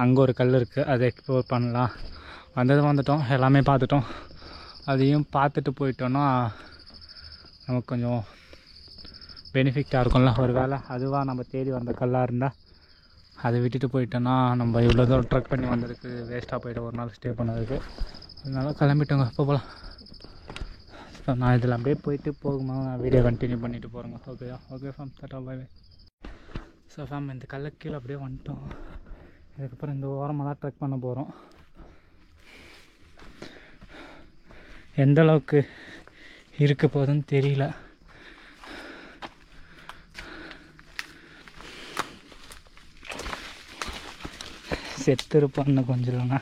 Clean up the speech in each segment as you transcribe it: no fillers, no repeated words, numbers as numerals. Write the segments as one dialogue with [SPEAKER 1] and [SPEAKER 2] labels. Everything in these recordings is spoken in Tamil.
[SPEAKER 1] அங்கே ஒரு கல் இருக்குது, அதை எக்ஸ்ப்ளோர் பண்ணலாம். வந்துட்டோம், எல்லாமே பார்த்துட்டோம். அதையும் பார்த்துட்டு போயிட்டோன்னா நமக்கு கொஞ்சம் பெனிஃபிட்டாக இருக்கும்ல. ஒரு வேளை அதுவாக நம்ம தேடி வந்த கல்லாக இருந்தால் அதை விட்டுட்டு போயிட்டோன்னா நம்ம இவ்வளோ தூரம் ட்ரக் பண்ணி வந்ததுக்கு வேஸ்ட்டாக போய்ட்டு ஒரு நாள் ஸ்டே பண்ணதுக்கு. அதனால கிளம்பிட்டோங்க, இப்போ போகலாம். ஸோ நான் இதில் அப்படியே போயிட்டு போகுமா வீடியோ கண்டினியூ பண்ணிவிட்டு போகிறேங்க. ஓகேயா? Okay fam, tata bye bye. So fam, இந்த கல்லுக்கு கீழே அப்படியே வந்துட்டோம். இதுக்கப்புறம் இந்த ஓரமாக தான் ட்ரெக் பண்ண போகிறோம். எந்த அளவுக்கு இருக்க போகுதுன்னு தெரியல. செத்துருப்பான்னு கொஞ்சம் இல்லைண்ணா.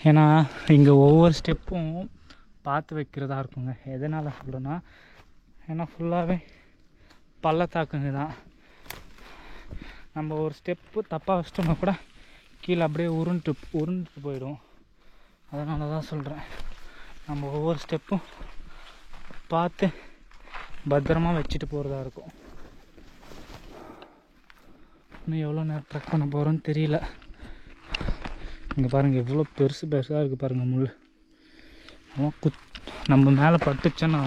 [SPEAKER 1] ஏன்னா இங்கே ஒவ்வொரு ஸ்டெப்பும் பார்த்து வைக்கிறதா இருக்குங்க. எதனால் சொல்கிறேன்னா, ஏன்னா ஃபுல்லாகவே பள்ளத்தாக்குங்க தான். நம்ம ஒரு ஸ்டெப்பு தப்பாக வச்சிட்டோம்னா கூட கீழே அப்படியே உருண்டுட்டு போயிடும். அதனால தான் சொல்கிறேன், நம்ம ஒவ்வொரு ஸ்டெப்பும் பார்த்து பத்திரமாக வச்சுட்டு போகிறதா இருக்கும். இன்னும் எவ்வளோ நேரம் ட்ரெக் பண்ண போகிறோன்னு தெரியல. இங்கே பாருங்கள் எவ்வளோ பெருசாக இருக்குது பாருங்கள் முள். நம்ம மேலே பட்டுச்சோன்னா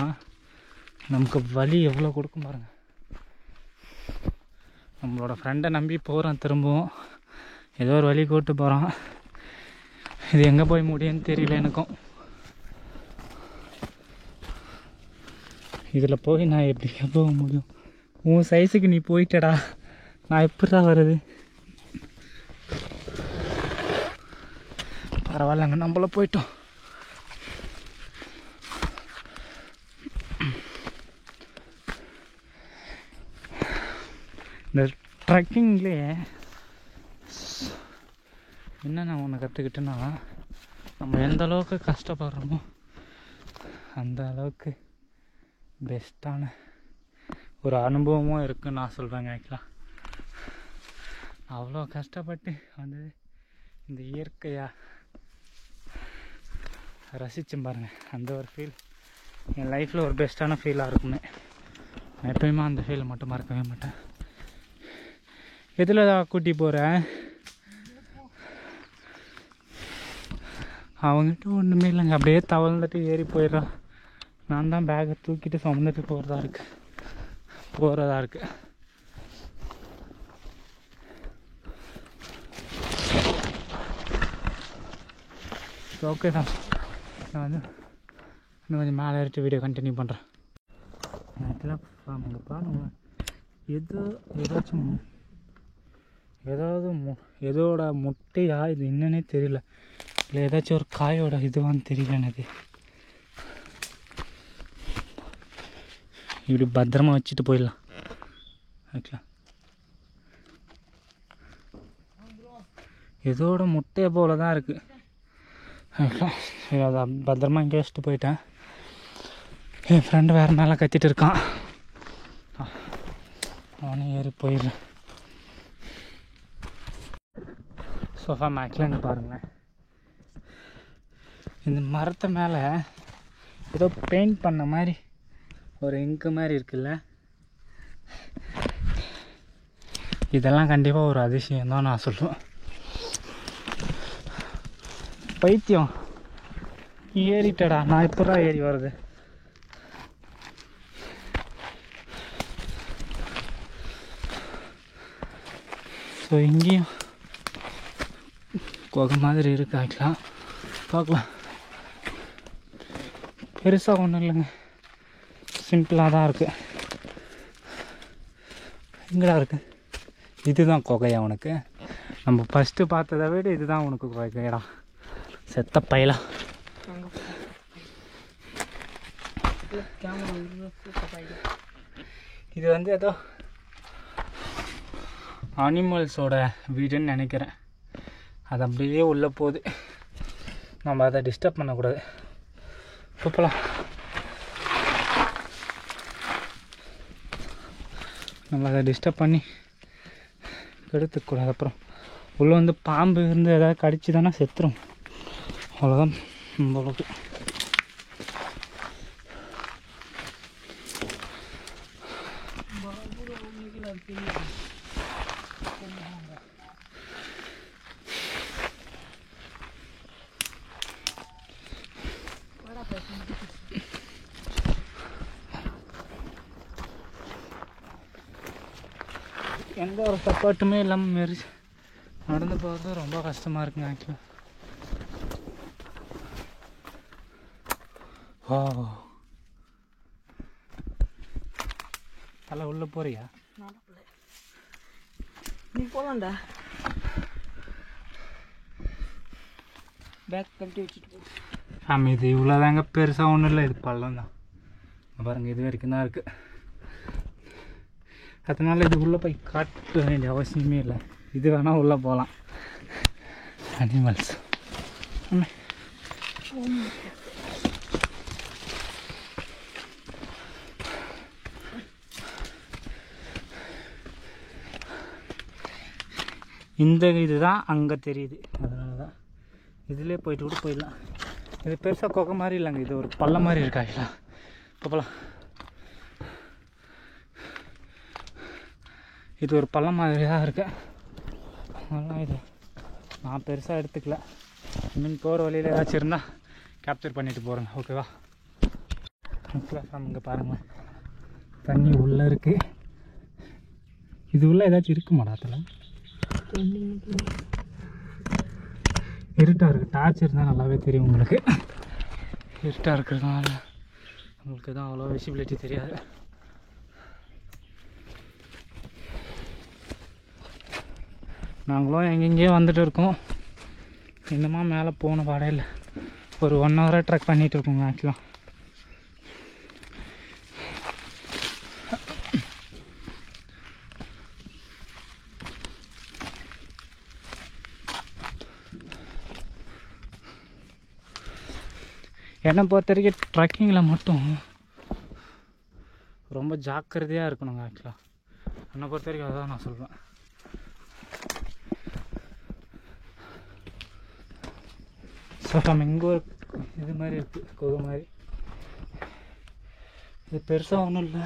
[SPEAKER 1] நமக்கு வலி எவ்வளோ கொடுக்கும் பாருங்கள். நம்மளோட ஃப்ரெண்டை நம்பி போகிறோம், திரும்பவும் ஏதோ ஒரு வழி கூப்பிட்டு போகிறான். இது எங்கே போய் முடியும்னு தெரியல எனக்கும். இதில் போய் நான் எப்படி போக முடியும்? உன் சைஸுக்கு நீ போயிட்டடா, நான் எப்படிடா வருது? பரவாயில்லங்க, நம்மள போயிட்டோம். இந்த ட்ரெக்கிங்லேயே என்ன நான் ஒன்று கற்றுக்கிட்டேன்னா, நம்ம எந்த அளவுக்கு கஷ்டப்படுறோமோ அந்த அளவுக்கு பெஸ்ட்டான ஒரு அனுபவமும் இருக்குதுன்னு நான் சொல்கிறேங்க. ஆக்சுவலாக அவ்வளோ கஷ்டப்பட்டு வந்து இந்த இயற்கையாக ரசித்தேன் பாருங்கள். அந்த ஒரு ஃபீல் என் லைஃப்பில் ஒரு பெஸ்ட்டான ஃபீலாக இருக்குமே. நான் எப்பயுமே அந்த ஃபீலை மட்டும் மறக்கவே மாட்டேன். எதில் தான் கூட்டி போகிறேன்? அவங்ககிட்ட ஒன்றுமே இல்லைங்க, அப்படியே தவழ்ந்துட்டு ஏறி போயிடுறான். நான் தான் பேக்கை தூக்கிட்டு சுமந்துட்டு போகிறதா இருக்கு. ஓகே தான், நான் வந்து இன்னும் கொஞ்சம் மேலே ஏறிட்டு வீடியோ கண்டினியூ பண்ணுறேன். ஆமாங்க பாருங்க, எதோட முட்டையா இது என்னன்னே தெரியல. இல்லை ஏதாச்சும் ஒரு காயோட இதுவான்னு தெரியல எனக்கு. இப்படி பத்திரமா வச்சுட்டு போயிடலாம். ஓகே, எதோட முட்டையை போல தான் இருக்குது. அதை பத்திரமா இங்கே வச்சுட்டு போயிட்டேன். என் ஃப்ரெண்டு வேறு மேலே கத்திட்டு இருக்கான், அவனே ஏறி போயிடுறேன். சோஃபா மேக்லன்னு பாருங்களேன், இந்த மரத்தை மேலே ஏதோ பெயிண்ட் பண்ண மாதிரி ஒரு இங்கு மாதிரி இருக்குல்ல. இதெல்லாம் கண்டிப்பாக ஒரு அதிசயம் தான் நான் சொல்லுவேன். பைத்தியம், ஏறிட்டடா, நான் இப்போதான் ஏறி வருது. ஸோ இங்கேயும் குகை மாதிரி இருக்கு. ஆக்சுவலாக பார்க்கலாம், பெருசாக ஒன்றும் இல்லைங்க, சிம்பிளாக தான் இருக்குது. எங்கடா இருக்குது? இதுதான் குகையா உனக்கு? நம்ம ஃபஸ்ட்டு பார்த்ததை விட இதுதான் உனக்கு குகைடா, செத்த பையலா. இது வந்து ஏதோ அனிமல்ஸோட வீடுன்னு நினைக்கிறேன். அது அப்படியே உள்ளே போகுது, நம்ம அதை டிஸ்டர்ப் பண்ணக்கூடாது. போகலாம், நம்ம அதை டிஸ்டர்ப் பண்ணி கெடுத்துக்கூடாது. அப்புறம் உள்ளே வந்து பாம்பு இருந்து ஏதாவது கடிச்சு தானே செத்துரும், அவ்வளோதான் நம்மளுக்கு. எந்த ஒரு சப்போர்ட்டுமே இல்லாமல் மாரி நடந்து போகிறது ரொம்ப கஷ்டமாக இருக்குங்க ஆக்சுவலாக. ஓ நல்லா உள்ளே போறியா?
[SPEAKER 2] நீ போகலாம்டா. பேக் கட்டி வச்சுட்டு போ.
[SPEAKER 1] ஆமாம், இது இவ்வளோதாங்க, பெருசாக ஒன்றும் இல்லை. இது பள்ளம் தான் பாருங்கள், இது வரைக்கும் தான் இருக்குது. அதனால் இது உள்ளே போய் காட்ட வேண்டிய அவசியமே இல்லை. இது வேணால் உள்ளே போகலாம். அனிமல்ஸ் இந்த இது தான் அங்கே தெரியுது, அதனால தான் இதிலே போயிட்டு கூட போயிடலாம். இது பெருசாக கொகை மாதிரி இல்லைங்க, இது ஒரு பள்ளம் மாதிரி இருக்காங்களா. போகலாம். இது ஒரு பள்ளம் மாதிரி தான் இருக்கு. அதெல்லாம் இது நான் பெருசாக எடுத்துக்கல. மீன் போகிற வழியில் ஏதாச்சும் இருந்தால் கேப்சர் பண்ணிட்டு போகிறேங்க. ஓகேவா? இங்கே பாருங்கள், தண்ணி உள்ளே இருக்குது. இது உள்ளே ஏதாச்சும் இருக்குமாடா? அதில் இருட்டாக இருக்குது. டார்ச் இருந்தால் நல்லாவே தெரியும் உங்களுக்கு. இருட்டாக இருக்கிறதுனால உங்களுக்கு தான் அவ்வளோ விசிபிலிட்டி தெரியாது. நாங்களும் எங்கெங்கேயோ வந்துட்டு இருக்கோம். இன்னுமா மேலே போன பாடே இல்லை. ஒரு 1 ஹவராக ட்ரெக் பண்ணிகிட்டு இருக்கோங்க ஆக்சுவலாக. என்னை பொறுத்த வரைக்கும் ட்ரெக்கிங்கில் மட்டும் ரொம்ப ஜாக்கிரதையாக இருக்கணுங்க ஆக்சுவலாக. என்னை பொறுத்த வரைக்கும் அதான் நான் சொல்வேன். ஸோ நம்ம இங்கே ஒரு இது மாதிரி இருக்குது, கொகை மாதிரி. இது பெருசாக ஒன்றும் இல்லை.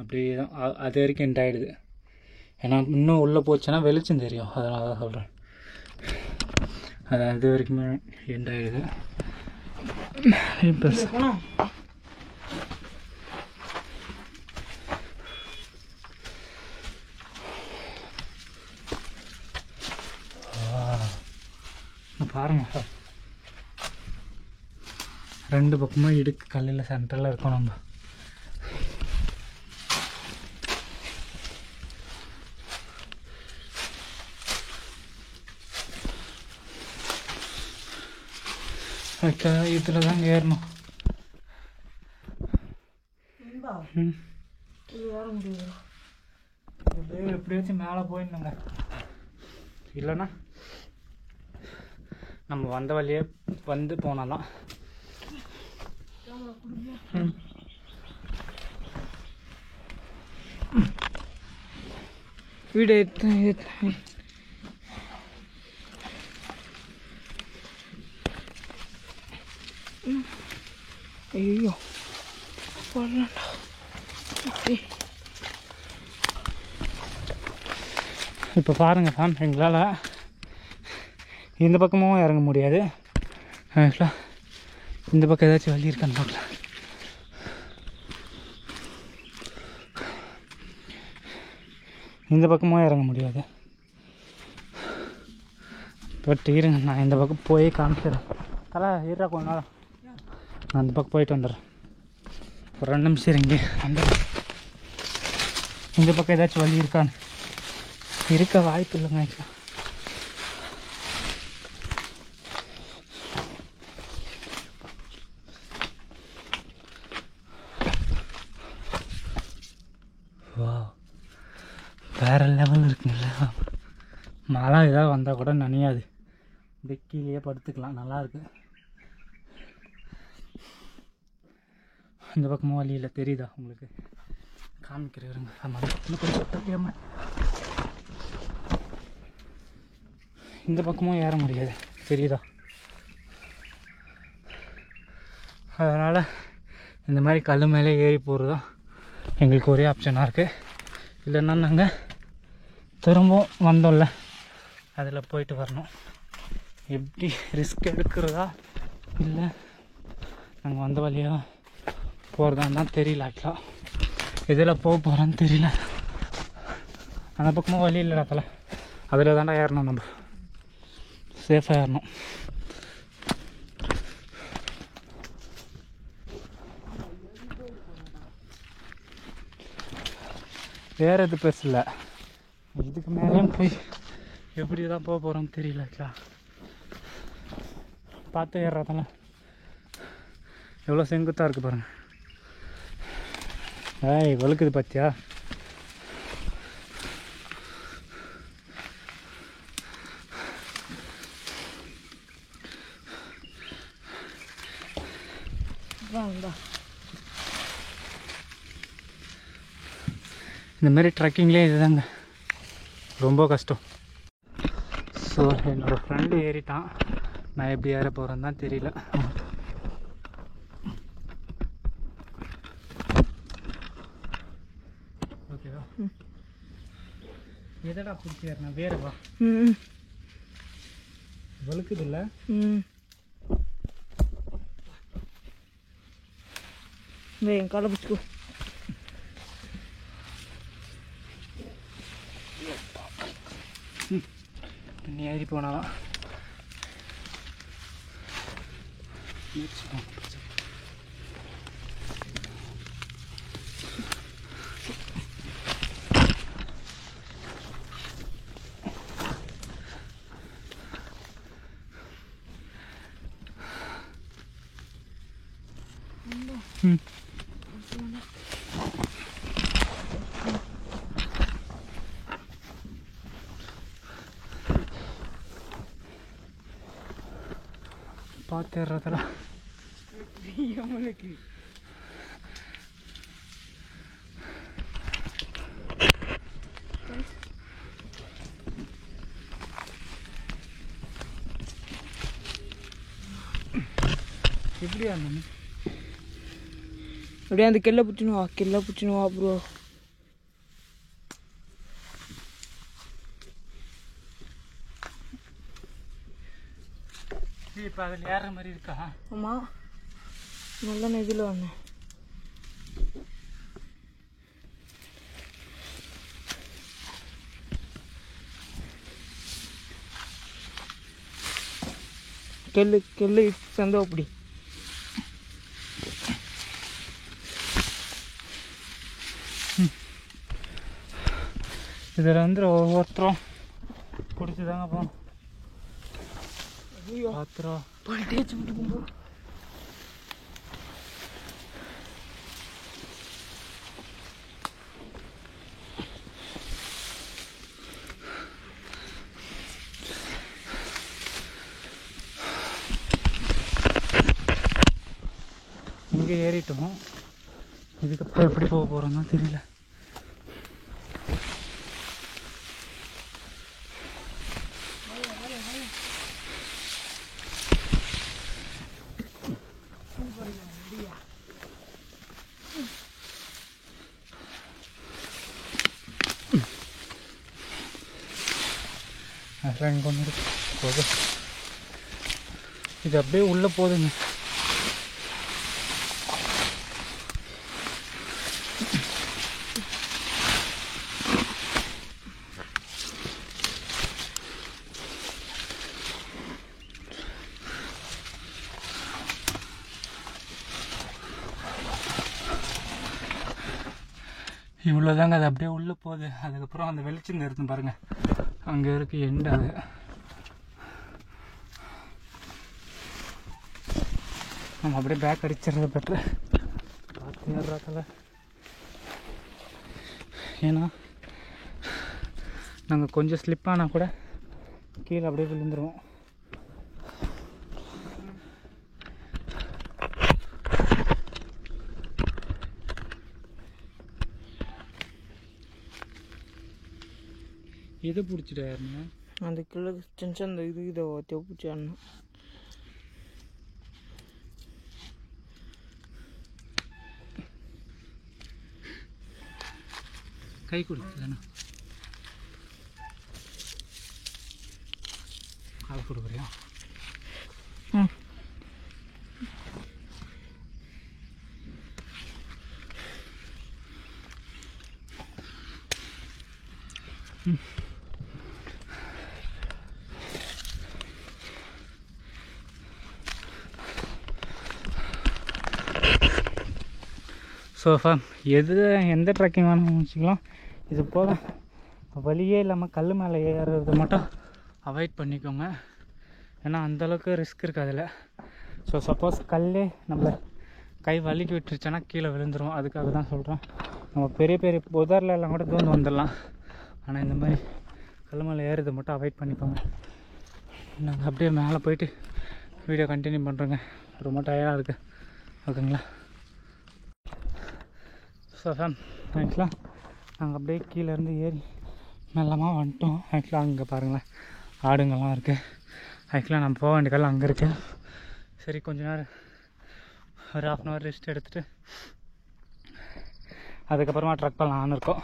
[SPEAKER 1] அப்படியே தான் அது வரைக்கும் எண்ட் ஆகிடுது. ஏன்னா இன்னும் உள்ளே போச்சுன்னா வெளிச்சம் தெரியும், அதனால தான் சொல்கிறேன். அது அது வரைக்குமே எண்ட் ஆகிடுது. பெருசாக பாருங்க, 2 பக்கமும் இடுக்கு கல்லில் சென்டரில் இருக்கோம் நம்ம. ஓகே, இதில் தான் ஏறணும். எப்படியாச்சும் மேலே போயிடணுங்க. இல்லைன்னா நம்ம வந்த வழியே வந்து போனாலாம். வீடு ஐயோ போடலாம்டா. இப்போ பாருங்கள் ஃபேம், எங்களால் இந்த பக்கமும் இறங்க முடியாது. ஆக்சுவலாக இந்த பக்கம் ஏதாச்சும் வழி இருக்கான்னு பார்க்கலாம். இந்த பக்கமும் இறங்க முடியாது. பட் இருங்க, நான் இந்த பக்கம் போய் காமிச்சிடறேன். தலை இருடா கொஞ்ச நாள். நான் அந்த பக்கம் போயிட்டு வந்துடுறேன். ஒரு 2 நிமிஷம் இருங்க வந்துடுறேன். இந்த பக்கம் ஏதாச்சும் வழி இருக்கான்னு. இருக்க வாய்ப்பு இல்லைங்க ஆக்சுவலாக. வா, வேறு லெவல் இருக்குங்களா. மழை ஏதாவது வந்தால் கூட நனையாது. கீழேயே படுத்துக்கலாம், நல்லாயிருக்கு. இந்த பக்கமும் வழி இல்லை, தெரியுதா உங்களுக்கு? காமிக்கிறேங்க. இன்னும் இந்த பக்கமும் ஏற முடியாது, தெரியுதா? அதனால் இந்த மாதிரி கல் மேலே ஏறி போகிறது தான் எங்களுக்கு ஒரே ஆப்ஷனாக இருக்குது. இல்லைன்னா நாங்கள் திரும்பவும் வந்தோம்ல, அதில் போயிட்டு வரணும். எப்படி ரிஸ்க் எடுக்கிறதா இல்லை நாங்கள் வந்த வழியாக போகிறதான்னு தான் தெரியல. ஆக்சுவலாக எதில் போக போகிறோன்னு தெரியல. அந்த பக்கமும் வழி இல்லைடா தலை, அதில் தாண்டா ஏறணும், நம்ம சேஃபாக ஏறணும். ஏறது பெருசு இல்லை, இதுக்கு மேலேயும் போய் எப்படி தான் போக போகிறோன்னு தெரியல. பார்த்து ஏறுறதால எவ்வளோ செங்குத்தாக இருக்குது பாருங்கள். ஏய் வழுக்குது பார்த்தியா? இந்தமாரி ட்ரெக்கிங்லேயே இதுதாங்க ரொம்ப கஷ்டம். ஸோ என்னோடய ஃப்ரெண்டு ஏறிட்டான், நான் எப்படி ஏற போகிறேன்னு தான் தெரியல. ஓகேவா? எதடா பிடிச்சி ஏறினா வேறவா வழுக்குது இல்லை?
[SPEAKER 2] என் காலை பிடிச்சிக்கோ.
[SPEAKER 1] நீ ஏறி போனாலும் பார்த்துறதுல எப்படியா இருந்தது?
[SPEAKER 2] அப்படியே அந்த கெல்லை பிடிச்சின்னு வா ப்ரோ.
[SPEAKER 1] இப்போ அதில் ஏறுற மாதிரி இருக்கா?
[SPEAKER 2] ஆமாம், நல்ல நெதில் வந்தேன். கெல்லு சந்தோ அப்படி
[SPEAKER 1] இதில் வந்து ஒவ்வொருத்தரும் பிடிச்சி தாங்க போகணும். பாத்திரம்
[SPEAKER 2] தேய்ச்சி விட்டு போகும்போது
[SPEAKER 1] இங்கே ஏறிட்டோம். இதுக்கப்புறம் எப்படி போக போகிறோம்னா தெரியல. அதெல்லாம் இங்கே ஒன்று இருக்கு போது. இது அப்படியே உள்ளே போகுதுங்க. இவ்வளோதாங்க, அது அப்படியே உள்ளே போகுது. அதுக்கப்புறம் அந்த வெளிச்சங்க இருக்கும் பாருங்கள், அங்கே இருக்கு எண்டு. அது நம்ம அப்படியே பேக் அடிச்சிடுறது பெட்ரு. பார்த்து ஏறாத்தில், ஏன்னா நாங்கள் கொஞ்சம் ஸ்லிப் ஆனால் கூட கீழே அப்படியே விழுந்துருவோம். எதை பிடிச்சிட்டாருண்ணா?
[SPEAKER 2] அந்த கிழக்கு சின்ன அந்த இதை பிடிச்சாருண்ணா.
[SPEAKER 1] கை கொடுக்குதுண்ணா, கால் கொடுக்குறியா? ஸோ எந்த ட்ரெக்கிங் வேணும்னு வச்சுக்கலாம். இது போக வழியே இல்லாமல் கல் மேலே ஏறுறது மட்டும் அவாய்ட் பண்ணிக்கோங்க. ஏன்னா அந்தளவுக்கு ரிஸ்க் இருக்குது அதில். ஸோ சப்போஸ் கல்லே நம்மளை கை வலிக்கு விட்டுருச்சோன்னா கீழே விழுந்துடும். அதுக்காக தான் சொல்கிறேன். நம்ம பெரிய பெரிய புதரில் எல்லாம் கூட தூந்து வந்துடலாம். ஆனால் இந்த மாதிரி கல் மேலே ஏறுறது மட்டும் அவாய்ட் பண்ணிக்கோங்க. நாங்கள் அப்படியே மேலே போயிட்டு வீடியோ கண்டினியூ பண்ணுறோங்க. ரொம்ப டயர்டாக இருக்குது. ஓகேங்களா? ஸோ ஆக்சுவலாக நாங்கள் அப்படியே கீழேருந்து ஏறி மெல்லமாக வந்துட்டோம். ஆக்சுவலாக அங்கே பாருங்களேன் ஆடுங்கள்லாம் இருக்குது. ஆக்சுவலாக நம்ம போக வேண்டிய காலம் அங்கே இருக்குது. சரி கொஞ்ச நேரம் ஒரு 1/2 hour ரெஸ்ட் எடுத்துகிட்டு அதுக்கப்புறமா ட்ரக் பண்ணலான்னு இருக்கோம்.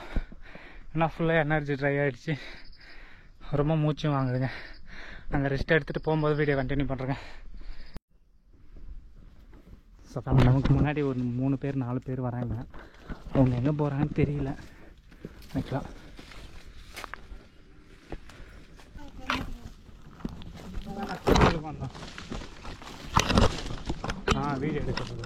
[SPEAKER 1] ஏன்னா ஃபுல்லாக எனர்ஜி ட்ரை ஆகிடுச்சு. ரொம்ப மூச்சும் வாங்குதுங்க. நாங்கள் ரெஸ்ட் எடுத்துகிட்டு போகும்போது வீடியோ கண்டினியூ பண்ணுறேங்க. ஸோ நமக்கு முன்னாடி ஒரு 3 பேர் 4 பேர் வராங்க. அவங்க எங்கே போகிறாங்கன்னு தெரியல. ஆக்சுவலாக வீடியோ எடுக்கிறது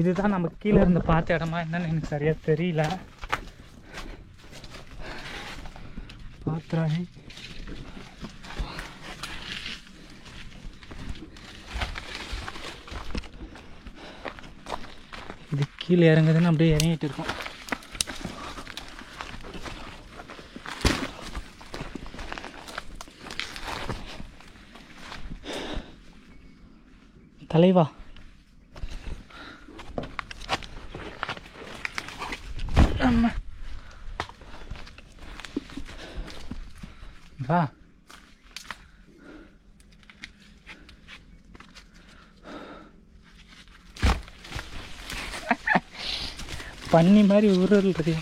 [SPEAKER 1] இதுதான் நம்ம கீழே இருந்து பார்த்த இடமா என்னன்னு எனக்கு சரியாக தெரியல. பாத்திராய் இது கீழே இறங்குதுன்னு அப்படியே இறங்கிட்டு இருக்கோம். தலைவா வா. பன்னி மாதிரி உருள்றது.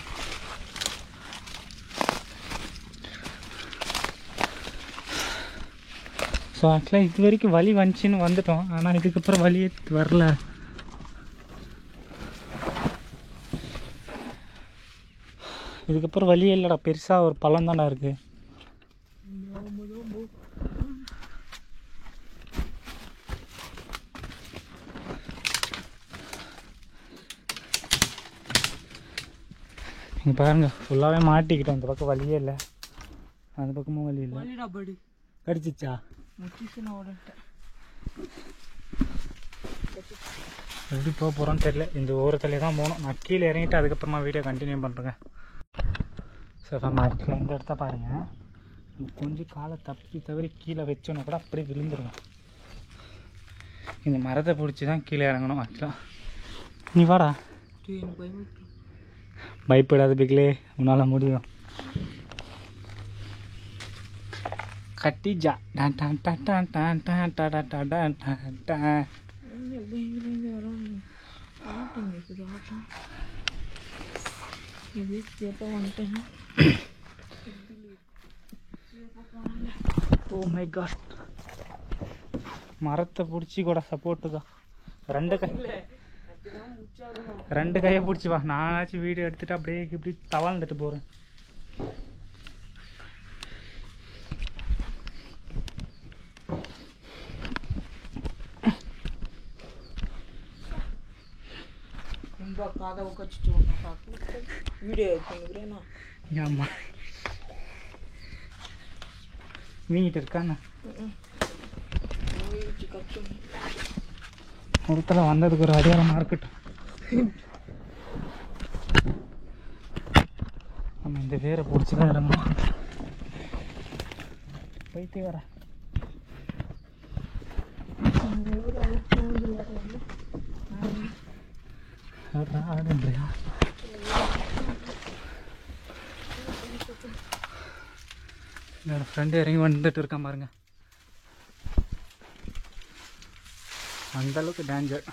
[SPEAKER 1] ஸோ ஆக்சுவலாக இது வரைக்கும் வலி வந்துச்சின்னு வந்துட்டோம். ஆனால் இதுக்கப்புறம் வலியே வரல. இதுக்கப்புறம் வலியே இல்லைடா. பெருசாக ஒரு பள்ளம் தானே இருக்குது. இங்கே பாருங்க ஃபுல்லாகவே மாட்டிக்கிட்டோம். இந்த பக்கம் வலியே இல்லை, அந்த பக்கமும் வலி இல்லை. கடிச்சிச்சா? எப்படி போக போகிறோன்னு தெரியல. இந்த ஓரத்துலேயே தான் போகணும். நான் கீழே இறங்கிட்டு அதுக்கப்புறமா வீடியோ கண்டினியூ பண்ணுறேங்க. ஸோ ஆக்சுவலாக இந்த இடத்த பாருங்கள். கொஞ்சம் காலை தவறி கீழே வச்சோன்னா கூட அப்படியே விழுந்துருவேன். இந்த மரத்தை பிடிச்சி தான் கீழே இறங்கணும். ஆக்சுவலாக நீ வாடா. பயப்படாத பிக்லே, உன்னால் முடியும். கட்டிஜா டான் டான் டான் டான் டான் டான் டான் டான் டான் டான் டான். Oh my God. மரத்தை பிடிச்சி கூட சப்போர்ட்டுக்கா. ரெண்டு கையை பிடிச்சி வா. நானாச்சும் வீடியோ எடுத்துட்டு அப்படியே இப்படி தவாழ்ந்துட்டு போகிறேன். ஆமா வீங்கிட்டு இருக்காண்ணா. ஒருத்தர வந்ததுக்கு ஒரு அடையாளமாக இருக்கட்டும். நம்ம இந்த வேரை பிடிச்சி தான் இறங்கணும். போயிட்டு வர ஆடுன்றியா? என்னோட ஃப்ரெண்டு இறங்கி வந்துட்டு இருக்கான் பாருங்க. அந்தளவுக்கு டேஞ்சர்.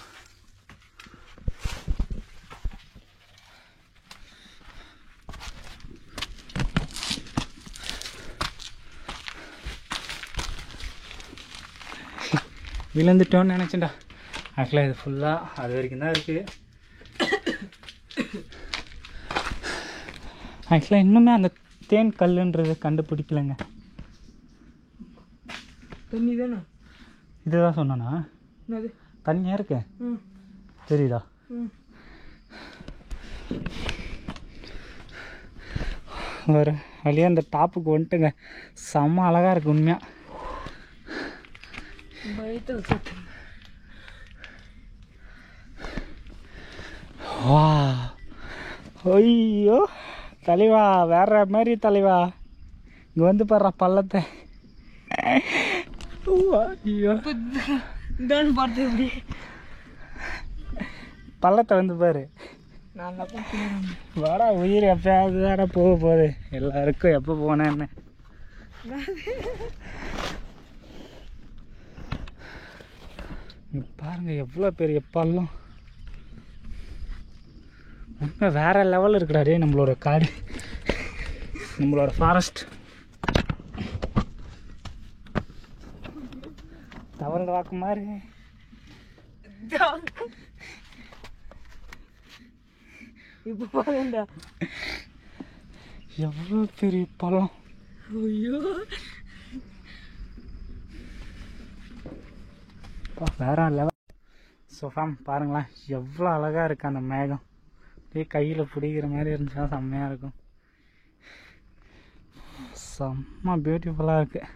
[SPEAKER 1] விழுந்துட்டோன்னு நினச்சேன்டா. ஆக்சுவலாக இது ஃபுல்லாக அது வரைக்கும் தான் இருக்குது. ஆக்சுவலாக இன்னுமே அந்த தேன் கல்லுன்றது கண்டுபிடிக்கலைங்க.
[SPEAKER 2] தண்ணி தானே
[SPEAKER 1] இதுதான் சொன்னானா?
[SPEAKER 2] என்னது
[SPEAKER 1] தண்ணியாக இருக்கு
[SPEAKER 2] ம்
[SPEAKER 1] தெரியுதா?
[SPEAKER 2] ம்
[SPEAKER 1] ஒரு வழியாக அந்த டாப்புக்கு வந்துட்டுங்க. செம்ம அழகாக இருக்குது உண்மையாக.
[SPEAKER 2] பயத்தில் சத்து
[SPEAKER 1] வா ஐயோ தலைவா, வேற மாதிரி தலைவா. இங்கே வந்து பாடுறா பள்ளத்தை. ஐயோ
[SPEAKER 2] இதான்னு பார்த்து எப்படி
[SPEAKER 1] பள்ளத்தை வந்து பாரு.
[SPEAKER 2] நான்
[SPEAKER 1] வாடா உயிர் எப்பயாவது தானே போக போகுது. எல்லாருக்கும் எப்போ போனேன்னு பாருங்க எவ்வளோ பெரிய பள்ளம். உண்மை வேற லெவலில் இருக்குடாடே நம்மளோட காடு, நம்மளோட ஃபாரஸ்ட். தவறு வாக்கு மாதிரி
[SPEAKER 2] இப்போ பாருண்டா
[SPEAKER 1] எவ்வளோ பெரிய பள்ளம்.
[SPEAKER 2] ஐயோ
[SPEAKER 1] வேற லெவல். ஸோ ஃபேம் பாருங்களேன் எவ்வளோ அழகாக இருக்குது அந்த மேகம். அப்படியே கையில் பிடிக்கிற மாதிரி இருந்துச்சுன்னா செம்மையாக இருக்கும். செம்ம பியூட்டிஃபுல்லாக இருக்குது.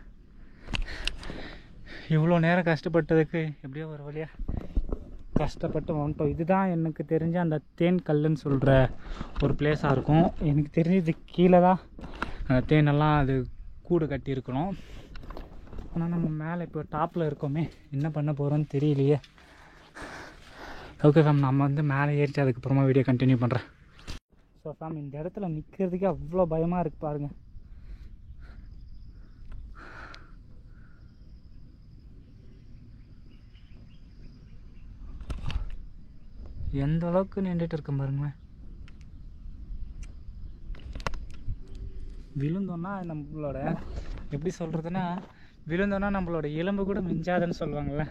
[SPEAKER 1] இவ்வளோ நேரம் கஷ்டப்பட்டதுக்கு எப்படியோ ஒரு வழியாக கஷ்டப்பட்டு வந்துட்டோம். இதுதான் எனக்கு தெரிஞ்ச அந்த தேன் கல்லுன்னு சொல்கிற ஒரு பிளேஸாக இருக்கும். எனக்கு தெரிஞ்சு இது கீழே தான் தேனெல்லாம் அது கூடு கட்டியிருக்கணும். ஆனால் நம்ம மேலே இப்போ டாப்பில் இருக்கோமே, என்ன பண்ண போகிறோன்னு தெரியலையே. ஓகே ஃபேம், நம்ம வந்து மேலே ஏறிச்சு அதுக்கப்புறமா வீடியோ கண்டினியூ பண்ணுறேன். ஸோ ஃபேம் இந்த இடத்துல நிற்கிறதுக்கே அவ்வளோ பயமாக இருக்குது பாருங்கள். எந்த அளவுக்கு நின்றுட்டு இருக்கேன் பாருங்களேன். விழுந்தோன்னா நம்மளோட எப்படி சொல்கிறதுன்னா, விழுந்தோன்னா நம்மளோட எலும்பு கூட மிஞ்சாதுன்னு சொல்லுவாங்கள்ல,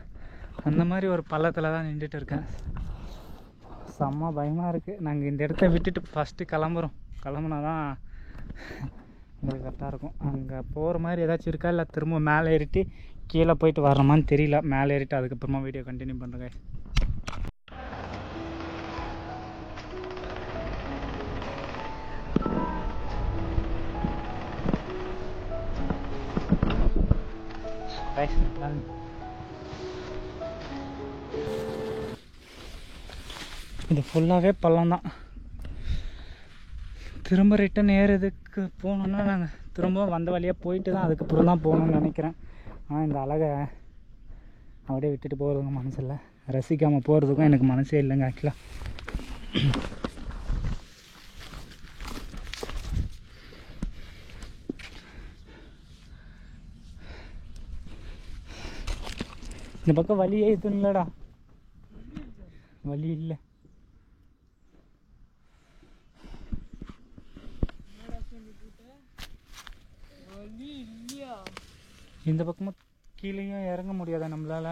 [SPEAKER 1] அந்த மாதிரி ஒரு பள்ளத்தில் தான் நின்றுட்டு இருக்கேன். செம்ம பயமாக இருக்குது. நாங்கள் இந்த இடத்த விட்டுட்டு ஃபஸ்ட்டு கிளம்புனா தான் உங்களுக்கு கரெக்டாக இருக்கும். அங்கே போகிற மாதிரி ஏதாச்சும் இருக்கா, இல்லை திரும்ப மேலே ஏறிட்டு கீழே போயிட்டு வரணுமான்னு தெரியல. மேலே ஏறிட்டு அதுக்கப்புறமா வீடியோ கண்டினியூ பண்ணுறேன். இது ஃபுல்லாகவே பள்ளம் தான். திரும்ப ரிட்டன் ஏறதுக்கு போகணுன்னா நாங்கள் திரும்ப வந்த வழியாக போயிட்டு தான் அதுக்கப்புறம் தான் போகணுன்னு நினைக்கிறேன். ஆனால் இந்த அழகை அப்படியே விட்டுட்டு போகிறதுக்கும் மனசு இல்லை, ரசிக்காமல் போகிறதுக்கும் எனக்கு மனசே இல்லைங்க ஆக்சுவலாக. இந்த பக்கம் வழியே எதுவும் இல்லைடா, வழி இல்லை. இந்த பக்கமும் கீழேயும் இறங்க முடியாதா நம்மளால.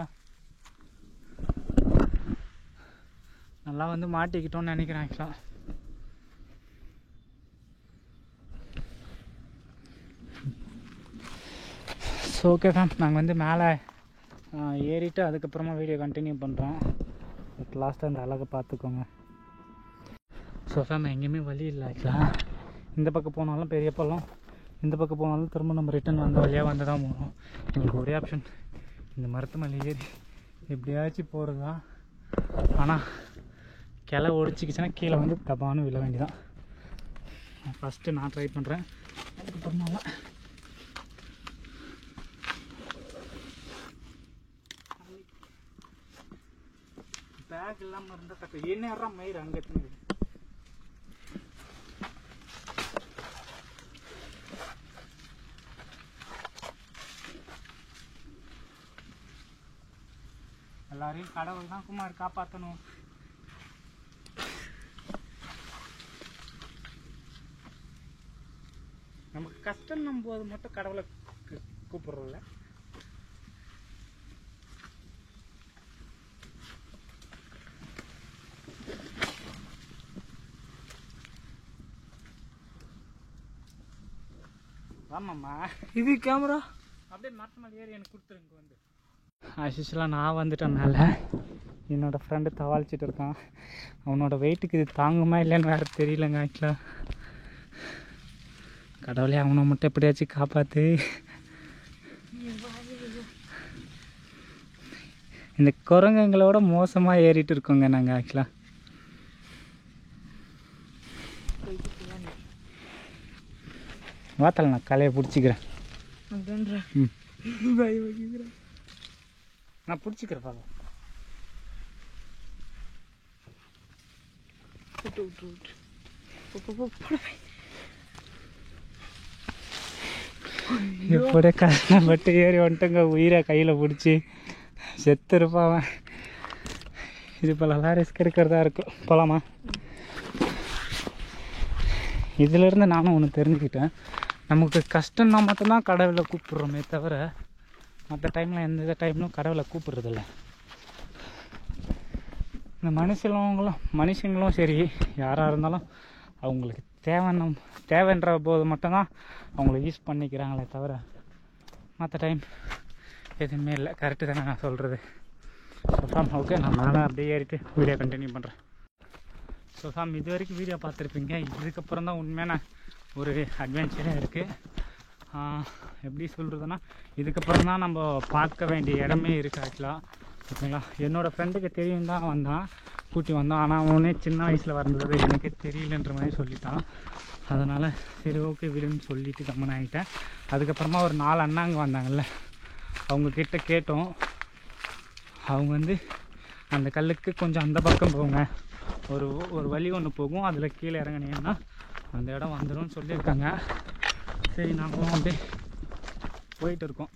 [SPEAKER 1] நல்லா வந்து மாட்டிக்கிட்டோம்னு நினைக்கிறேன் ஆக்சுவலாக. ஸோ ஓகே ஃபேம், நாங்கள் வந்து மேலே ஏறிட்டு அதுக்கப்புறமா வீடியோ கண்டினியூ பண்ணுறோம். பட் லாஸ்ட்டாக அந்த அழகை பார்த்துக்கோங்க. ஸோ ஃபேம் எங்கேயுமே வழி இல்லை ஆக்சுவலாக. இந்த பக்கம் போனாலும் பெரிய பள்ளம், இந்த பக்கம் போனாலும் திரும்ப நம்ம ரிட்டன் வந்த வழியாக வந்து தான் போகணும். எங்களுக்கு ஒரே ஆப்ஷன் இந்த மரத்து மேலே ஏறி எப்படியாச்சும் போகிறது தான். ஆனால் கிளை ஒடிச்சிக்கிச்சுன்னா கீழே வந்து தப்பான்னு விழ வேண்டியதான். ஃபஸ்ட்டு நான் ட்ரை பண்ணுறேன், அதுக்கப்புறமா பேக் இல்லாமல் இருந்தால் தக்க என்ன மயிர் அங்கே இருக்குது. எல்லாரையும் கடவுள் தான் குமார் காப்பாற்றணும். நமக்கு கஷ்டம் நம்ம போது மட்டும் கடவுளை கூப்பிடுறோம்ல. ஆமாம்மா.
[SPEAKER 2] இது கேமரா
[SPEAKER 1] அப்படியே மரத்து மேலே ஏறி எனக்கு கொடுத்துருங்க வந்து. ஆக்சுவலாக நான் வந்துட்டேன் மேலே. என்னோடய ஃப்ரெண்டு தவாளிச்சிட்டு இருக்கான். அவனோட வெயிட்டுக்கு இது தாங்குமா இல்லைன்னு வேறு தெரியலங்க. ஆக்சுவலாக கடவுளே அவனை மட்டும் எப்படியாச்சும் காப்பாற்று. இந்த குரங்குங்களோட மோசமாக ஏறிட்டு இருக்கோங்க நாங்கள். ஆக்சுவலாக வாத்தல நான் கலையை பிடிச்சிக்கிறேன். நான் பிடிச்சிக்கிறேன் பாப்பா. எப்படியே கஷ்டப்பட்டு ஏறி வந்துட்டுங்க. உயிரை கையில் பிடிச்சி செத்து இருப்பான். இது போலலாம் ரிஸ்க் எடுக்கிறதா இருக்கும். போகலாமா? இதிலேருந்து நானும் ஒன்று தெரிஞ்சுக்கிட்டேன். நமக்கு கஷ்டம்னா மட்டும்தான் கடவுளை கூப்பிட்றோமே தவிர மற்ற டைமில் எந்த டைம்லும் கடவுளை கூப்பிட்றதில்ல. இந்த மனுஷங்களும் சரி யாராக இருந்தாலும் அவங்களுக்கு தேவைன்ற போது மட்டும்தான் அவங்கள யூஸ் பண்ணிக்கிறாங்களே தவிர மற்ற டைம் எதுவுமே இல்லை. கரெக்டு தானே நான் சொல்கிறது? ஓகே, நான் மேலே அப்படியே ஏறிட்டு வீடியோ கண்டினியூ பண்ணுறேன். ஸோ இது வரைக்கும் வீடியோ பார்த்துருப்பீங்க. இதுக்கப்புறம் தான் உண்மையான ஒரு அட்வென்ச்சராக இருக்குது. எப்படி சொல்கிறதுனா இதுக்கப்புறம் தான் நம்ம பார்க்க வேண்டிய இடமே இருக்குது ஆக்சுவலாக. ஓகேங்களா? என்னோடய ஃப்ரெண்டுக்கு தெரியும் தான் கூட்டி வந்தான். ஆனால் அவனே சின்ன வயசில் வந்தது எனக்கு தெரியலன்ற மாதிரி சொல்லிட்டான். அதனால் சரி ஓகே விடுன்னு சொல்லிவிட்டு கம்மன் ஆகிட்டேன். அதுக்கப்புறமா ஒரு 4 அண்ணாங்க வந்தாங்கல்ல, அவங்கக்கிட்ட கேட்டோம். அவங்க அந்த கல்லுக்கு கொஞ்சம் அந்த பக்கம் போங்க, ஒரு வழி ஒன்று போகும், அதில் கீழே இறங்கினீங்கன்னா அந்த இடம் வந்துடும் சொல்லியிருக்காங்க. சரி நாங்களும் அப்படியே போயிட்டு இருக்கோம்.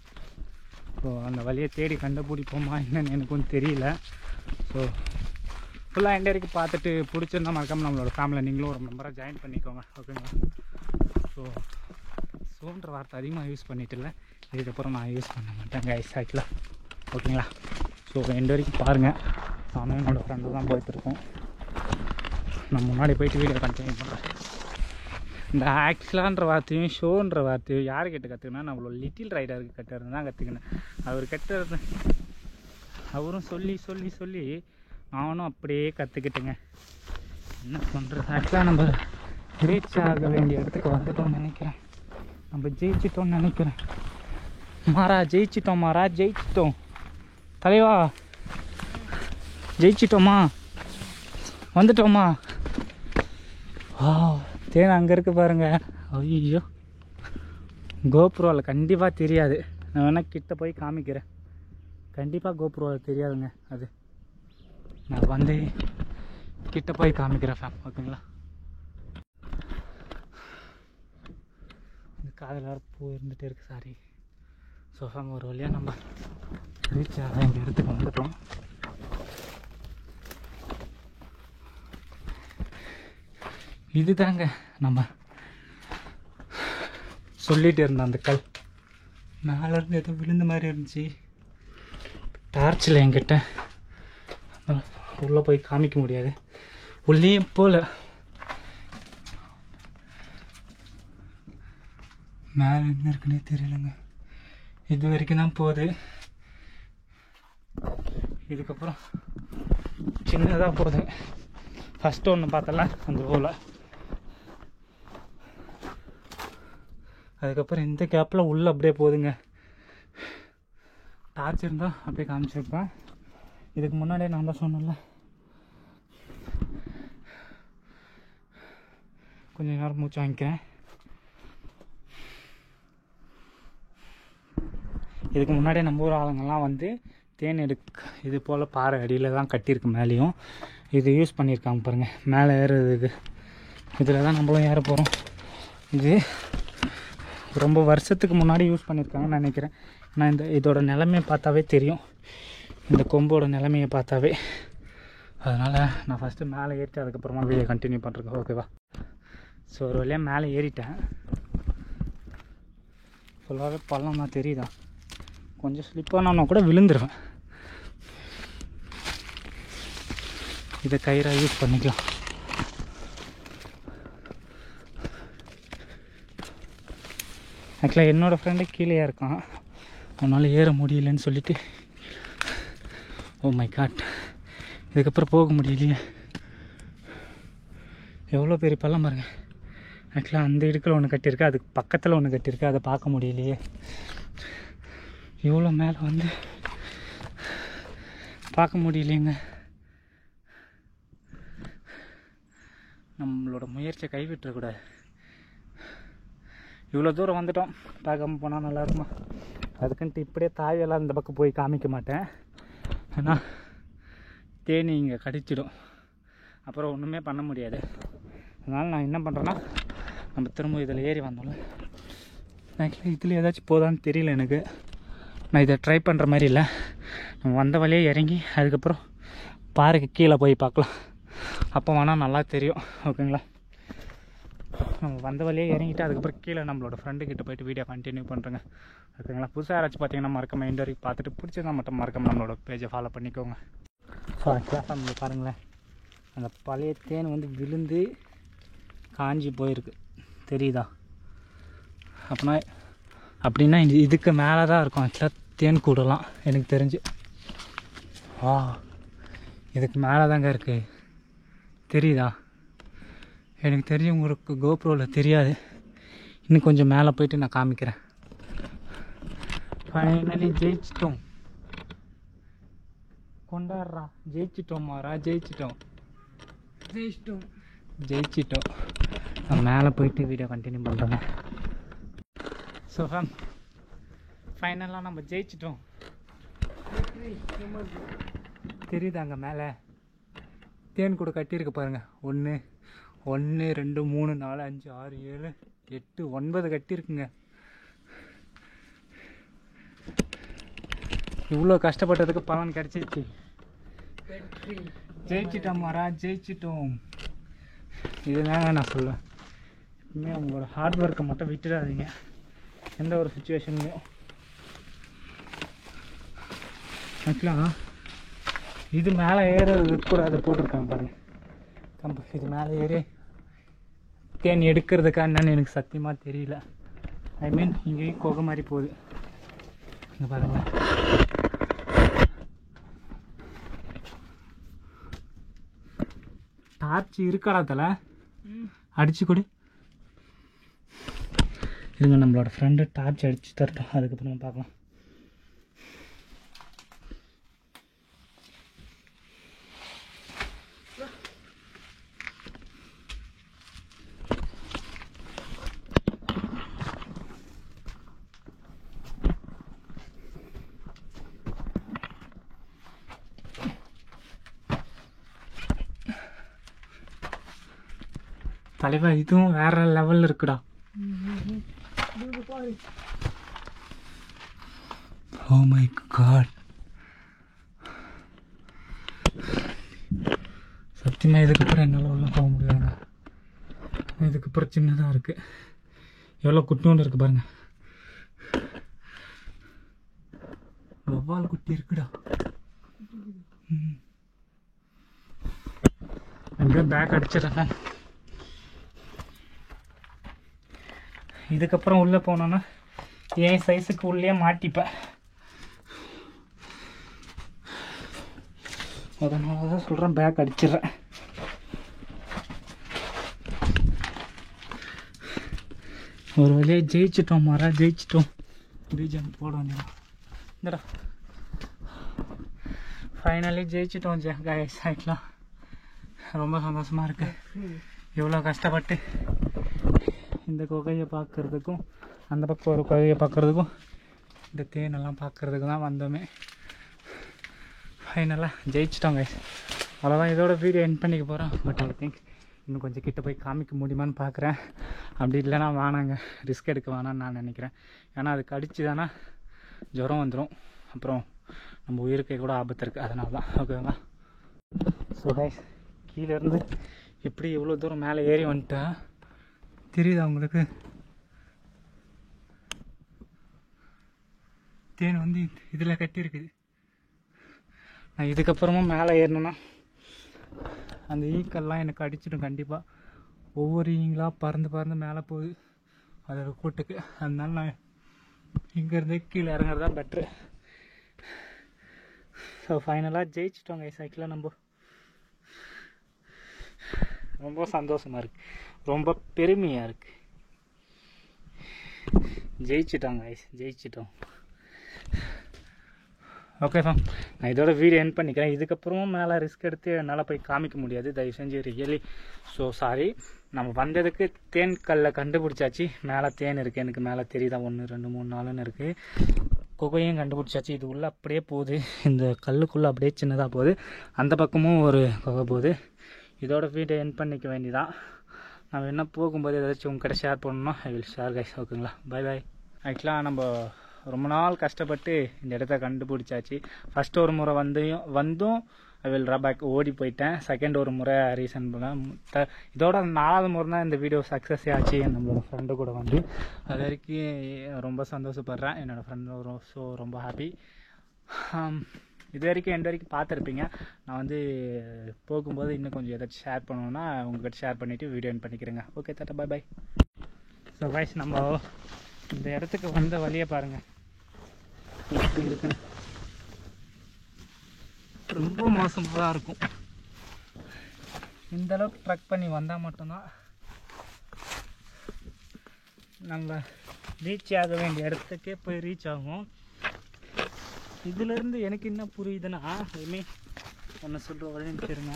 [SPEAKER 1] ஸோ அந்த வழியை தேடி கண்டுபிடிப்போமா என்னன்னு எனக்கும் தெரியல. ஸோ ஃபுல்லாக எண்ட் வரைக்கும் பார்த்துட்டு பிடிச்சிருந்தா மறக்காமல் நம்மளோட ஃபேமிலியில் நீங்களும் ஒரு மெம்பராக ஜாயின் பண்ணிக்கோங்க. ஓகேங்களா? ஸோன்ற வார்த்தை அதிகமாக யூஸ் பண்ணிட்டு இல்லை, இதுக்கப்புறம் நான் யூஸ் பண்ண மாட்டேன் கைஸ் ஆக்சுவலாக. ஓகேங்களா? ஸோ எண்ட் வரைக்கும் பாருங்கள். நானும் என்னோடய ஃப்ரெண்டு தான் போயிட்டுருக்கோம். நான் முன்னாடி போயிட்டு வீடியோ கண்டினியூ பண்ணுறேன். இந்த ஆக்சுவலான்ற வார்த்தையும் ஷோன்ற வார்த்தையும் யாருக்கிட்ட கற்றுக்கினா நம்மளோட லிட்டில் ரைடருக்கு கட்டுறது தான் கற்றுக்கினேன். அவர் கட்டுறது அவரும் சொல்லி சொல்லி சொல்லி நானும் அப்படியே கற்றுக்கிட்டேங்க. என்ன பண்ணுறது? ஆக்சுவலாக நம்ம ரீச் ஆக வேண்டிய இடத்துக்கு வந்துட்டோம்னு நினைக்கிறேன். நம்ம ஜெயிச்சிட்டோம்னு நினைக்கிறேன். ஜெயிச்சிட்டோம் தலைவா, ஜெயிச்சிட்டோமா, வந்துட்டோமா. தேன் அங்கே இருக்குது பாருங்கள். ஐயோ, கோப்ரோவில் கண்டிப்பாக தெரியாது. நான் வேணால் கிட்ட போய் காமிக்கிறேன். கண்டிப்பாக கோப்ரோவில் தெரியாதுங்க. அது நான் கிட்ட போய் காமிக்கிறேன் ஃபேம். ஓகேங்களா? இந்த காதில் வேறு பூ இருந்துகிட்டே இருக்குது. சாரி. ஸோ ஃபேம் ஒரு வழியாக நம்ம ரீச் ஆக இந்த இடத்துக்கு வந்துட்டோம். இது தாங்க நம்ம சொல்லிகிட்டு இருந்தோம். அந்த கல் மேலேருந்து ஏதோ விழுந்த மாதிரி இருந்துச்சு. டார்ச்சில் என்கிட்ட உள்ளே போய் காமிக்க முடியாது. உள்ளேயும் போல் மேலே என்ன இருக்குன்னே தெரியலைங்க. இது வரைக்கும் தான் போகுது. இதுக்கப்புறம் சின்னதாக போகுது. ஃபஸ்ட்டு ஒன்று பார்த்தல அந்த ஓலை, அதுக்கப்புறம் இந்த கேப்பில் உள்ளே அப்படியே போகுதுங்க. டார்ச் இருந்தால் அப்படியே காமிச்சிருப்பேன். இதுக்கு முன்னாடியே நான் தான் சொன்னேன்ல, கொஞ்சம் நேரம் மூச்சு வாங்கிக்கிறேன். இதுக்கு முன்னாடியே நம்ம ஊர் ஆளுங்கள்லாம் தேன் இது போல் பாறை அடியில் தான் கட்டியிருக்கு. மேலேயும் இது யூஸ் பண்ணியிருக்காங்க பாருங்கள். மேலே ஏறுறதுக்கு இதில் தான் நம்மளும் ஏற போகிறோம். இது ரொம்ப வருஷத்துக்கு முன்னாடி யூஸ் பண்ணியிருக்காங்கன்னு நினைக்கிறேன். நான் இதோட நிலைமையை பார்த்தாவே தெரியும், இந்த கொம்போட நிலைமையை பார்த்தாவே. அதனால் நான் ஃபஸ்ட்டு மேலே ஏறிட்டு அதுக்கப்புறமா வீடியோ கண்டினியூ பண்ணுறேன். ஓகேவா? ஸோ ஒரு வழியாக மேலே ஏறிட்டேன். ஃபுல்லாகவே பள்ளம் தான் தெரியுதா? கொஞ்சம் ஸ்லிப் ஆனோன்னா கூட விழுந்துருவேன். இதை கயிறாக யூஸ் பண்ணிக்கலாம். ஆக்சுவலாக என்னோடய ஃப்ரெண்டு கீழே இருக்கான், அவனால் ஏற முடியலன்னு சொல்லிட்டு. ஓ மை காட், இதுக்கப்புறம் போக முடியலையே. எவ்வளோ பெரிய பள்ளம் பாருங்க. ஆக்சுவலாக அந்த இடுக்கில் ஒன்று கட்டியிருக்கு, அதுக்கு பக்கத்தில் ஒன்று கட்டியிருக்கு, அதை பார்க்க முடியலையே. இவ்வளோ மேலே வந்து பார்க்க முடியலைங்க. நம்மளோட முயற்சியை கைவிட்டுறக்கூடாது. இவ்வளோ தூரம் வந்துட்டோம், பார்க்காம போனால் நல்லாயிருக்குமா? அதுக்குன்ட்டு இப்படியே தாயெல்லாம் இந்த பக்கம் போய் காமிக்க மாட்டேன். ஏன்னா தேனி இங்கே கடிச்சிடும், அப்புறம் ஒன்றுமே பண்ண முடியாது. அதனால் நான் என்ன பண்ணுறேன்னா, நம்ம திரும்ப இதில் ஏறி வந்தோம்ல, ஆக்சுவலாக இதில் ஏதாச்சும் போதான்னு தெரியல எனக்கு. நான் இதை ட்ரை பண்ணுற மாதிரி இல்லை. நம்ம வந்த வழியே இறங்கி அதுக்கப்புறம் பாறைக்கு கீழே போய் பார்க்கலாம், அப்போ வேணால் நல்லா தெரியும். ஓகேங்களா? நம்ம வந்த வழியே இறங்கிட்டு அதுக்கப்புறம் கீழே நம்மளோட ஃப்ரெண்டுக்கிட்ட போய்ட்டு வீடியோ கண்டினியூ பண்ணுறேங்க. ஓகேங்களா? புதுசாக யாராச்சும் பார்த்தீங்கன்னா மறக்காம இந்த வரைக்கும் பார்த்துட்டு பிடிச்சதா மட்டும் மறக்காம நம்மளோட பேஜை ஃபாலோ பண்ணிக்கோங்க. ஸோ ஆக்சுவலாக நம்ம பாருங்களேன், அந்த பழைய தேன் வந்து விழுந்து காஞ்சி போயிருக்கு, தெரியுதா? அப்படின்னா இதுக்கு மேலே தான் இருக்கும் ஆக்சுவலாக தேன் கூடலாம் எனக்கு தெரிஞ்சு. இதுக்கு மேலே தாங்க இருக்குது, தெரியுதா? எனக்கு தெரிஞ்சு உங்களுக்கு கோப்ரோவில் தெரியாது, இன்னும் கொஞ்சம் மேலே போயிட்டு நான் காமிக்கிறேன். ஃபைனலி ஜெயிச்சிட்டோம், கொண்டாடுறா, ஜெயிச்சிட்டோமாரா, ஜெயிச்சிட்டோம். நான் மேலே போயிட்டு வீடியோ கண்டினியூ பண்ணுறேங்க. ஸோ ஃபைனலாக நம்ம ஜெயிச்சிட்டோம். தெரியுது அங்கே மேலே தேன் கூட கட்டியிருக்கு பாருங்கள். 1 2 3 4 5 6 7 8 9 கட்டியிருக்குங்க. இவ்வளோ கஷ்டப்பட்டதுக்கு பலன் கிடச்சிருச்சு. ஜெயிச்சிட்டோம் மாரா, ஜெயிச்சிட்டோம். இதுதாங்க நான் சொல்லுவேன், எப்பவுமே உங்களோட ஹார்ட் ஒர்க்கை மட்டும் விட்டுடாதீங்க எந்த ஒரு சுச்சுவேஷன்லையும். ஆக்சுவலாக இது மேலே ஏறது கூட அதை போட்டிருக்காங்க பாருங்க, கம்பு. இது மேலே ஏறி தேன் எடுக்கிறதுக்கா என்னன்னு எனக்கு சத்தியமாக தெரியல. ஐ மீன் இங்கேயும் குகை மாதிரி போகுது, இங்கே பாருங்க. டார்ச் இருக்காடா தலை, அடிச்சு கொடு. இருங்க, நம்மளோட ஃப்ரெண்டு டார்ச் அடிச்சு தரட்டும், அதுக்கப்புறம் பார்க்கலாம். தலைவா, இதுவும் வேற லெவல்ல இருக்குடா. ஓ மை காட், சத்தியமாக இதுக்கப்புறம் என்னால் உள்ள போக முடியாதுங்க. இதுக்கப்புறம் சின்னதாக இருக்கு, எவ்வளோ குட்டியோண்டு இருக்கு பாருங்க. வவ்வால் குட்டி இருக்குடா. அங்கே பேக் அடிச்சிடறேன். இதுக்கப்புறம் உள்ளே போனோன்னா என் சைஸுக்கு உள்ளே மாட்டிப்பேன். அதனால தான் சொல்கிறேன், பேக் அடிச்சிடுறேன். ஒரு வழியாக ஜெயிச்சிட்டோம் மாரா, ஜெயிச்சிட்டோம். பீஜம் போட வேண்டியதான். இந்தடா, ஃபைனலி ஜெயிச்சிட்டோம் கைஸ். ஆகிக்கலாம், ரொம்ப சந்தோஷமாக இருக்குது. இவ்வளோ கஷ்டப்பட்டு இந்த குகையை பார்க்குறதுக்கும் அந்த பக்கம் ஒரு குகையை பார்க்குறதுக்கும் இந்த தேனெல்லாம் பார்க்குறதுக்கு தான் வந்தோமே. ஃபைனலாக ஜெயிச்சிட்டோம் கைஸ். அவ்வளோதான், இதோட வீடியோ எண்ட் பண்ணிக்க போகிறோம். பட் ஐ திங்க் இன்னும் கொஞ்சம் கிட்ட போய் காமிக்க முடியுமான்னு பார்க்குறேன். அப்படி இல்லைனா வேணாங்க, ரிஸ்க் எடுக்க வேணான்னு நான் நினைக்கிறேன். ஏன்னா அது கடிச்சு தானே ஜுரம் வந்துடும், அப்புறம் நம்ம உயிருக்கே கூட ஆபத்து இருக்குது. அதனால தான். ஓகேங்களா? ஸோ கைஸ், கீழேருந்து எப்படி எவ்வளோ தூரம் மேலே ஏறி வந்துட்டேன் தெரியுதா உங்களுக்கு? தேன் வந்து இதில் கட்டியிருக்குது. நான் இதுக்கப்புறமும் மேலே ஏறினேன்னா அந்த ஈக்கெல்லாம் எனக்கு அடிச்சிடும் கண்டிப்பாக. ஒவ்வொரு ஈங்களாக பறந்து பறந்து மேலே போகுது. அதோட கூட்டுக்கு. அதனால நான் இங்கேருந்து கீழே இறங்குறது தான் பெட்ரு. ஸோ ஃபைனலாக ஜெயிச்சிட்டோங்க சைக்கிளில். நம்ம ரொம்ப சந்தோஷமாக இருக்குது, ரொம்ப பெருமையாக இருக்குது. ஜெயிச்சிட்டோங்க ஜெயிச்சிட்டோம். ஓகே ஃபேம், நான் இதோட வீடியோ எண்ட் பண்ணிக்கிறேன். இதுக்கப்புறமும் மேலே ரிஸ்க் எடுத்து என்னால் போய் காமிக்க முடியாது, தயவு செஞ்சு ரியலி ஸோ சாரி. நம்ம வந்ததுக்கு தேன் கல்லை கண்டுபிடிச்சாச்சு. மேலே தேன் இருக்குது, எனக்கு மேலே தெரியுதா 1 2 3 4ன்னு இருக்குது. குகையும் கண்டுபிடிச்சாச்சு. இது உள்ளே அப்படியே போகுது, இந்த கல்லுக்குள்ளே அப்படியே சின்னதாக போகுது. அந்த பக்கமும் ஒரு குகை போகுது. இதோட வீடியோ எண்ட் பண்ணிக்க வேண்டியதான். நம்ம என்ன போகும்போது ஏதாச்சும் உங்ககிட்ட ஷேர் பண்ணணும், ஐ வில் ஷேர் கைஸ். ஓகேங்களா, பை பாய். ஆக்சுவலாக நம்ம ரொம்ப நாள் கஷ்டப்பட்டு இந்த இடத்த கண்டுபிடிச்சாச்சு. ஃபஸ்ட்டு ஒரு முறை வந்தும் ஐ வில் பேக் ஓடி போயிட்டேன். செகண்ட் ஒரு முறை ரீசன் பண்ண இதோட 4வது முறை தான் இந்த வீடியோ சக்ஸஸே ஆச்சு. நம்மளோட ஃப்ரெண்டு கூட வந்து அது வரைக்கும் ரொம்ப சந்தோஷப்படுறேன். என்னோடய ஃப்ரெண்டு ஸோ ரொம்ப ஹாப்பி. இது வரைக்கும் எண்ட் வரைக்கும் பார்த்துருப்பீங்க. நான் வந்து போகும்போது இன்னும் கொஞ்சம் ஏதாச்சும் ஷேர் பண்ணணுன்னா உங்கள்கிட்ட ஷேர் பண்ணிவிட்டு வீடியோ எண்ட் பண்ணிக்கிறேங்க. ஓகே தாத்தா, பாய் பாய். ஸோ கைஸ், நம்ம இந்த இடத்துக்கு வந்த வழியை பாருங்கள் எப்படி இருக்குன்னு. ரொம்ப மோசமாக தான் இருக்கும். இந்தளவுக்கு ட்ரக் பண்ணி வந்தால் மட்டும்தான் நம்ம ரீச் ஆக வேண்டிய இடத்துக்கே போய் ரீச் ஆகும். இதிலேருந்து எனக்கு என்ன புரியுதுன்னா, ஐமே ஒன்று சொல்கிற வழி நினைச்சிருங்க.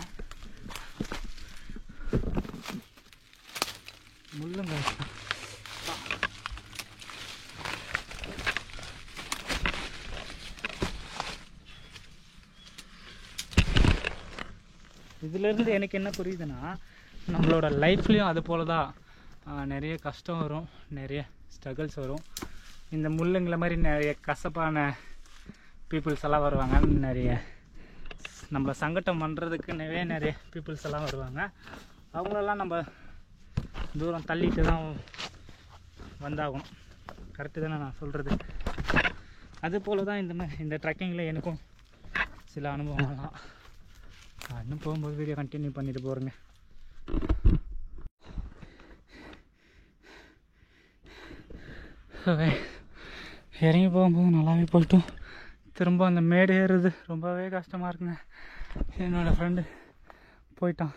[SPEAKER 1] முள்ளுங்க இதிலேருந்து எனக்கு என்ன புரியுதுன்னா, நம்மளோட லைஃப்லேயும் அது போல தான் நிறைய கஷ்டம் வரும், நிறைய ஸ்ட்ரகிள்ஸ் வரும். இந்த முள்ளுங்களை மாதிரி நிறைய கசப்பான பீப்புள்ஸ் எல்லாம் வருவாங்க. நிறைய நம்மளை சங்கடம் பண்ணுறதுக்கு நிறைய பீப்புள்ஸ் எல்லாம் வருவாங்க. அவங்களெல்லாம் நம்ம தூரம் தள்ளிட்டு தான் வந்தாகணும். கரெக்டு தானே நான் சொல்கிறது? அது போல் தான் இந்த ட்ரெக்கிங்கில் எனக்கும் சில அனுபவங்கள்லாம். இன்னும் போகும்போது வீடியோ கண்டினியூ பண்ணிட்டு போகிறேங்க. இறங்கி போகும்போது நல்லாவே போயிட்டோம். திரும்ப அந்த மேடு ஏறுறது ரொம்பவே கஷ்டமாக இருக்குங்க. என்னோடய ஃப்ரெண்டு போயிட்டான்,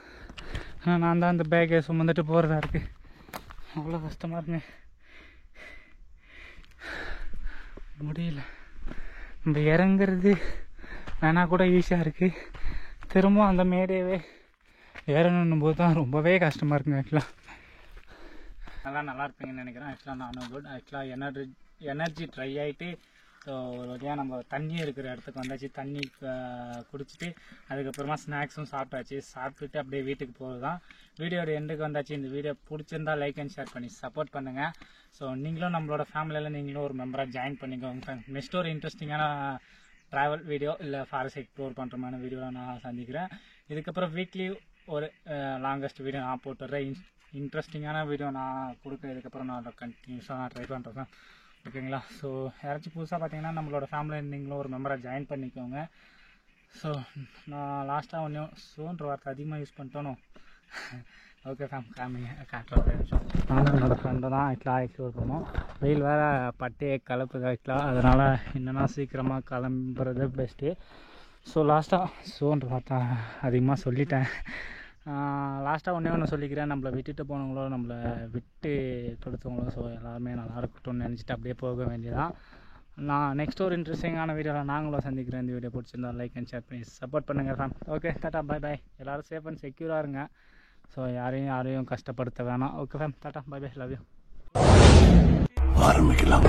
[SPEAKER 1] ஆனால் நான் தான் அந்த பேக்கை சுமந்துட்டு போகிறதா இருக்குது. அவ்வளோ கஷ்டமாக இருக்குங்க, முடியல. நம்ம இறங்குறது வேணா கூட ஈஸியாக இருக்குது, திரும்ப அந்த மேடையவே ஏறணும் போது தான் ரொம்பவே கஷ்டமாக இருக்குங்க. ஆக்சுவலாக நல்லா இருப்பீங்கன்னு நினைக்கிறேன். ஆக்சுவலாக நானும் குட். ஆக்சுவலாக எனர்ஜி ட்ரை ஆகிட்டு ஸோ ஒரு வழியாக நம்ம தண்ணி இருக்கிற இடத்துக்கு வந்தாச்சு. தண்ணி குடிச்சிட்டு அதுக்கப்புறமா ஸ்நாக்ஸும் சாப்பிட்டுட்டு அப்படியே வீட்டுக்கு போகிறது தான். வீடியோட எண்டுக்கு வந்தாச்சு. இந்த வீடியோ பிடிச்சிருந்தா லைக் அண்ட் ஷேர் பண்ணி சப்போர்ட் பண்ணுங்கள். ஸோ நீங்களும் நம்மளோட ஃபேமிலியில் நீங்களும் ஒரு மெம்பராக ஜாயின் பண்ணிக்கோங்க. நெக்ஸ்ட் ஒரு இன்ட்ரெஸ்டிங்கான ட்ராவல் வீடியோ இல்லை ஃபாரஸ்ட் எக்ஸ்ப்ளோர் பண்ணுற மாதிரி வீடியோவில் நான் சந்திக்கிறேன். இதுக்கப்புறம் வீக்லி ஒரு லாங்கஸ்ட் வீடியோ நான் போட்டுடுறேன். இன்ட்ரெஸ்டிங்கான வீடியோ நான் கொடுக்குறேன். இதுக்கப்புறம் நான் கண்டினியூஸாக நான் ட்ரை பண்ணுறேன். ஓகேங்களா? ஸோ யாராச்சும் புதுசாக பார்த்தீங்கன்னா நம்மளோட ஃபேமிலியில் நீங்களும் ஒரு மெம்பராக ஜாயின் பண்ணிக்கோங்க. ஸோ நான் லாஸ்ட்டாக ஒன்றும் ஸோன்ற வார்த்தை அதிகமாக யூஸ் பண்ணிட்டோனோ. ஓகே ஃபேம், காட்டுறேன். நானும் என்னோடய ஃப்ரெண்டு தான் எக்ஸ்ப்ளோர் பண்ணோம். வெயில் வேறு பட்டையை கலப்புது ஆக்சுவலாக, அதனால் என்னென்னா சீக்கிரமாக கிளம்புறது பெஸ்ட்டு. ஸோ லாஸ்ட்டாக ஸோன்ற வார்த்தை அதிகமாக சொல்லிட்டேன். லாஸ்ட்டாக ஒன்றே ஒன்று சொல்லிக்கிறேன். நம்மளை விட்டுட்டு போனவங்களோ நம்மளை விட்டு கொடுத்தவங்களோ ஸோ எல்லாருமே நல்லா இருக்கட்டும்னு நினச்சிட்டு அப்படியே போக வேண்டியதான். நான் நெக்ஸ்ட் ஒரு இன்ட்ரெஸ்டிங்கான வீடியோவில் நாங்களும் சந்திக்கிறேன். இந்த வீடியோ பிடிச்சிருந்தா லைக் அண்ட் ஷேர் பண்ணி சப்போர்ட் பண்ணுங்கள் fam. Okay, tata, bye bye. எல்லோரும் சேஃப் அண்ட் செக்யூராக இருங்க. ஸோ யாரையும் கஷ்டப்படுத்த வேணாம். Okay fam, tata, bye bye, love you. ஆரம்பிக்கலாம்.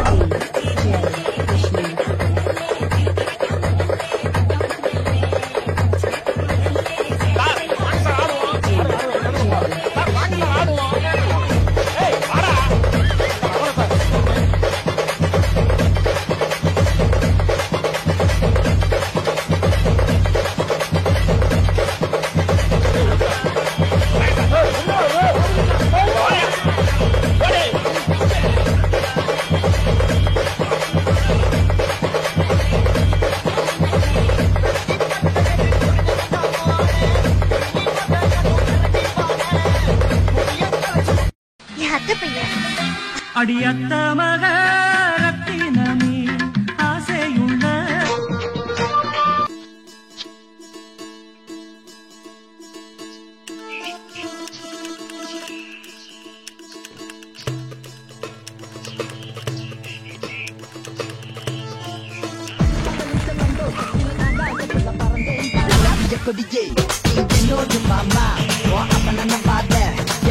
[SPEAKER 3] அடியத்த மக ரத்தினமே ஆசையுள்ள
[SPEAKER 4] DJ